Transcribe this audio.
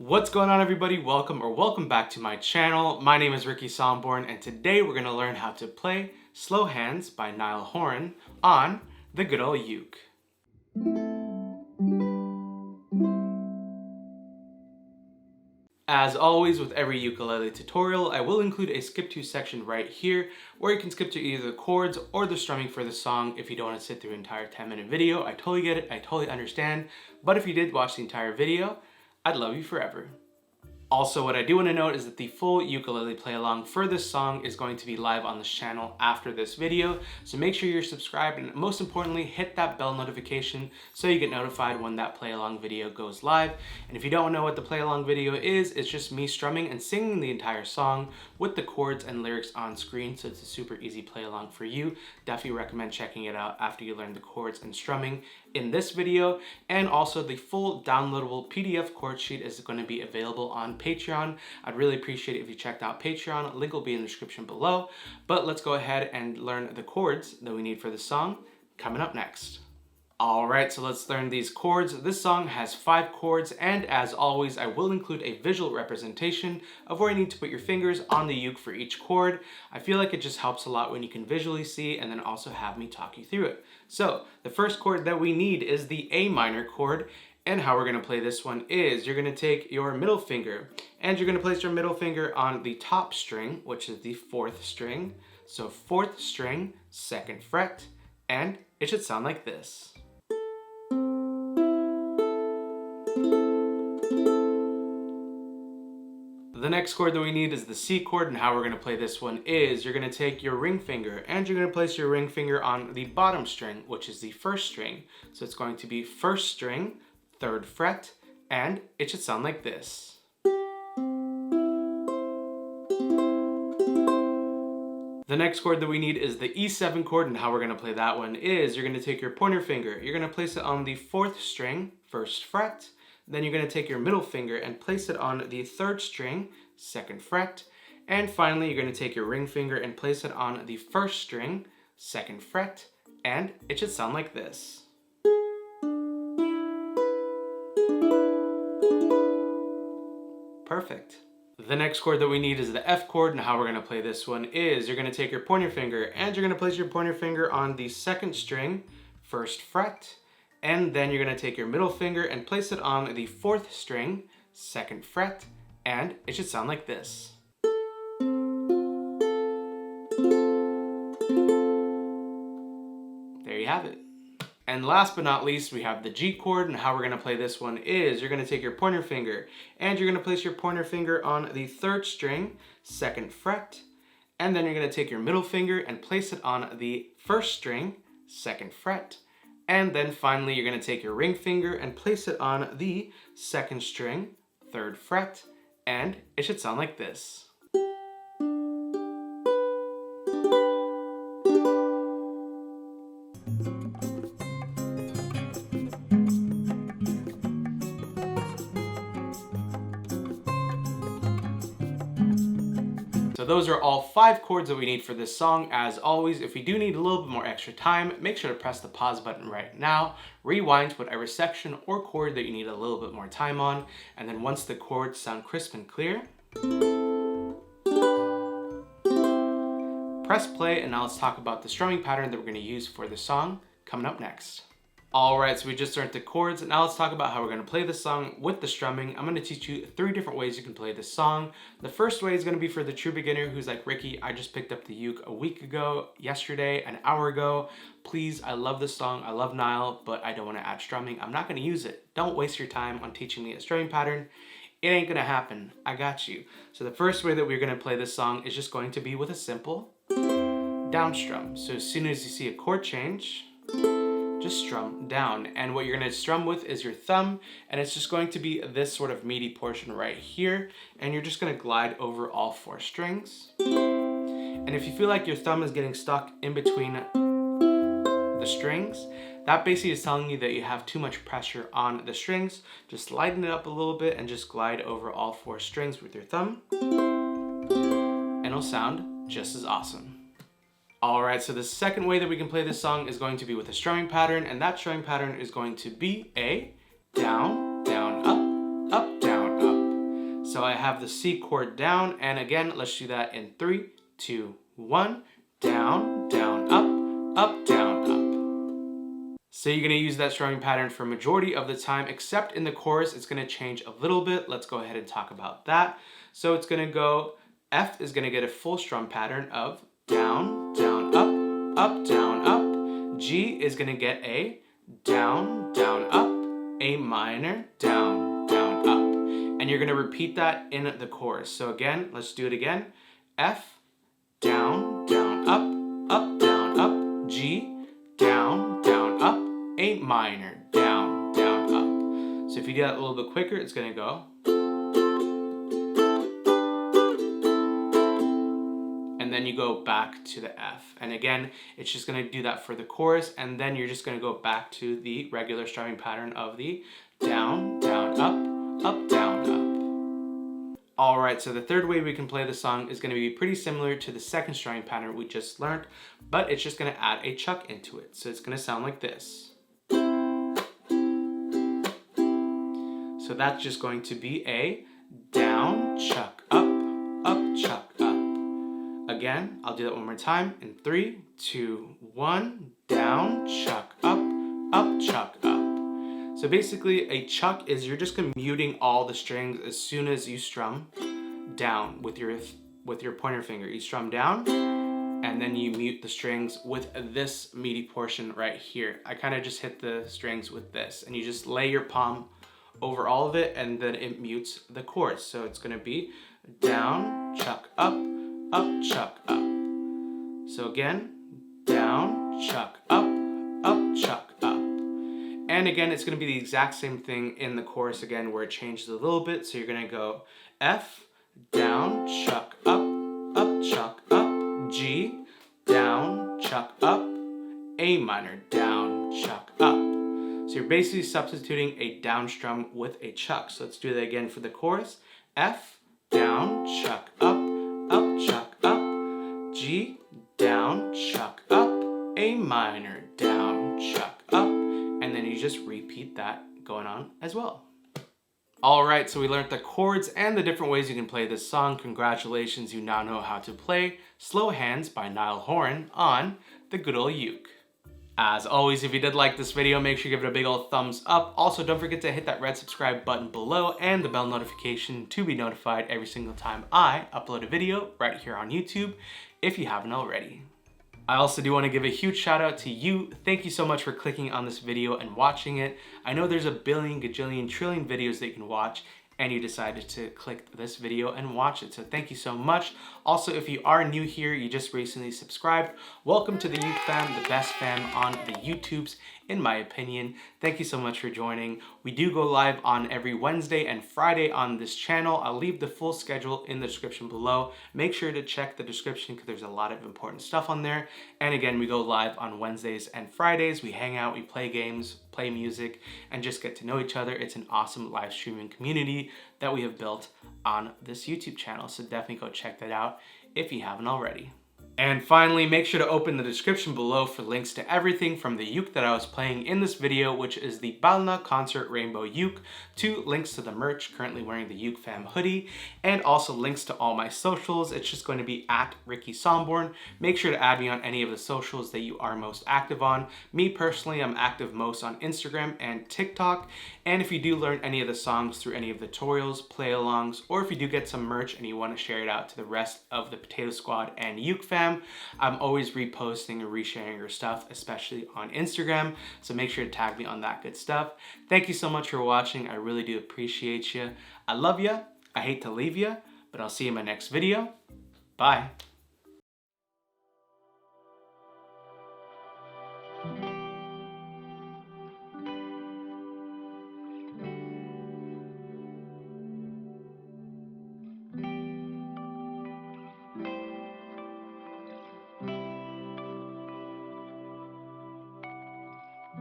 What's going on, everybody? Welcome back to my channel. My name is Somborn, and today we're going to learn how to play Slow Hands by NIALL HORAN on the good old uke. As always with every ukulele tutorial, I will include a skip to section right here where you can skip to either the chords or the strumming for the song if you don't want to sit through an entire 10-minute video. I totally get it, I totally understand, but if you did watch the entire video, I'd love you forever. Also, what I do want to note is that the full ukulele play along for this song is going to be live on this channel after this video, so make sure you're subscribed and most importantly, hit that bell notification so you get notified when that play along video goes live. And if you don't know what the play along video is, it's just me strumming and singing the entire song with the chords and lyrics on screen, so it's a super easy play along for you. Definitely recommend checking it out after you learn the chords and strumming in this video. And also the full downloadable PDF chord sheet is going to be available on Patreon. I'd really appreciate it if you checked out Patreon. Link will be in the description below. But let's go ahead and learn the chords that we need for the song coming up next. Alright, so let's learn these chords. This song has 5 chords, and as always, I will include a visual representation of where you need to put your fingers on the uke for each chord. I feel like it just helps a lot when you can visually see and then also have me talk you through it. So, the first chord that we need is the A minor chord, and how we're going to play this one is you're going to take your middle finger, and you're going to place your middle finger on the top string, which is the 4th string. So 4th string, 2nd fret, and it should sound like this. The next chord that we need is the C chord, and how we're going to play this one is you're going to take your ring finger and you're going to place your ring finger on the bottom string, which is the 1st string. So it's going to be 1st string, 3rd fret, and it should sound like this. The next chord that we need is the E7 chord, and how we're going to play that one is you're going to take your pointer finger, you're going to place it on the 4th string, 1st fret, then you're going to take your middle finger and place it on the 3rd string, 2nd fret, and finally you're going to take your ring finger and place it on the 1st string, 2nd fret, and it should sound like this. Perfect. The next chord that we need is the F chord, and how we're going to play this one is you're going to take your pointer finger and you're going to place your pointer finger on the 2nd string, 1st fret, and then you're going to take your middle finger and place it on the 4th string, 2nd fret, and it should sound like this. There you have it. And last but not least, we have the G chord, and how we're going to play this one is you're going to take your pointer finger and you're going to place your pointer finger on the 3rd string, 2nd fret, and then you're going to take your middle finger and place it on the 1st string, 2nd fret, and then finally you're going to take your ring finger and place it on the 2nd string, 3rd fret, and it should sound like this. So those are all 5 chords that we need for this song. As always, if you do need a little bit more extra time, make sure to press the pause button right now, rewind to whatever section or chord that you need a little bit more time on, and then once the chords sound crisp and clear, press play, and now let's talk about the strumming pattern that we're going to use for the song coming up next. Alright, so we just learned the chords, and now let's talk about how we're going to play this song with the strumming. I'm going to teach you 3 different ways you can play this song. The first way is going to be for the true beginner who's like, Ricky, I just picked up the uke a week ago, yesterday, an hour ago. Please, I love this song, I love NIALL, but I don't want to add strumming. I'm not going to use it. Don't waste your time on teaching me a strumming pattern. It ain't going to happen. I got you. So the first way that we're going to play this song is just going to be with a simple down strum. So as soon as you see a chord change, just strum down, and what you're going to strum with is your thumb, and it's just going to be this sort of meaty portion right here, and you're just going to glide over all 4 strings. And if you feel like your thumb is getting stuck in between the strings, that basically is telling you that you have too much pressure on the strings. Just lighten it up a little bit and just glide over all 4 strings with your thumb, and it'll sound just as awesome. Alright, so the second way that we can play this song is going to be with a strumming pattern, and that strumming pattern is going to be a down, down, up, down, up. have the C chord down, and again, let's do that in 3, 2, 1. Down, down, up, down, up. So you're gonna use that strumming pattern for majority of the time, except in the chorus, it's gonna change a little bit. Let's go ahead and talk about that. So it's gonna go, F is gonna get a full strum pattern of down, down, up, down, up. G is gonna get a down, down, up, A minor, down, down, up. And you're gonna repeat that in the chorus. So again, let's do it again. F, down, down, up, down, up. G, down, down, up, A minor, down, down, up. So if you do that a little bit quicker, it's gonna go. And then you go back to the F. And again, it's just gonna do that for the chorus, and then you're just gonna go back to the regular strumming pattern of the down, down, up, down, up. All right, so the third way we can play the song is gonna be pretty similar to the second strumming pattern we just learned, but it's just gonna add a chuck into it. So it's gonna sound like this. So that's just going to be a down, chuck, up, chuck, up. Again, I'll do that one more time in 3, 2, 1. Down, chuck, up, chuck, up. So basically, a chuck is you're just muting all the strings as soon as you strum down with your pointer finger. You strum down, and then you mute the strings with this meaty portion right here. I kind of just hit the strings with this, and you just lay your palm over all of it, and then it mutes the chords. So it's gonna be down, chuck, up, chuck, up. So again, down, chuck, up, chuck, up. And again, it's gonna be the exact same thing in the chorus again, where it changes a little bit. So you're gonna go F, down, chuck, up, chuck, up. G, down, chuck, up. A minor, down, chuck, up. So you're basically substituting a down strum with a chuck. So let's do that again for the chorus. F, down, chuck, up, chuck, up. G, down, chuck, up. A minor, down, chuck, up. And then you just repeat that going on as well. All right, so we learned the chords and the different ways you can play this song. Congratulations, you now know how to play Slow Hands by NIALL HORAN on the good old uke. As always, if you did like this video, make sure you give it a big old thumbs up. Also, don't forget to hit that red subscribe button below and the bell notification to be notified every single time I upload a video right here on YouTube if you haven't already. I also do want to give a huge shout out to you. Thank you so much for clicking on this video and watching it. I know there's a billion, gajillion, trillion videos that you can watch, and you decided to click this video and watch it. So thank you so much. Also, if you are new here, you just recently subscribed, welcome to the Uke fam, the best fam on the YouTubes, in my opinion. Thank you so much for joining. We do go live on every Wednesday and Friday on this channel. I'll leave the full schedule in the description below. Make sure to check the description because there's a lot of important stuff on there. And again, we go live on Wednesdays and Fridays. We hang out, we play games, play music, and just get to know each other. It's an awesome live streaming community that we have built on this YouTube channel. So definitely go check that out if you haven't already. And finally, make sure to open the description below for links to everything from the uke that I was playing in this video, which is the Balnna Concert Rainbow Uke, to links to the merch, currently wearing the Uke Fam hoodie, and also links to all my socials. It's just going to be at Ricky Somborn. Make sure to add me on any of the socials that you are most active on. Me personally, I'm active most on Instagram and TikTok. And if you do learn any of the songs through any of the tutorials, play-alongs, or if you do get some merch and you want to share it out to the rest of the Potato Squad and Uke Fam, I'm always reposting or resharing your stuff, especially on Instagram. So make sure to tag me on that good stuff. Thank you so much for watching. I really do appreciate you. I love you. I hate to leave you, but I'll see you in my next video. Bye.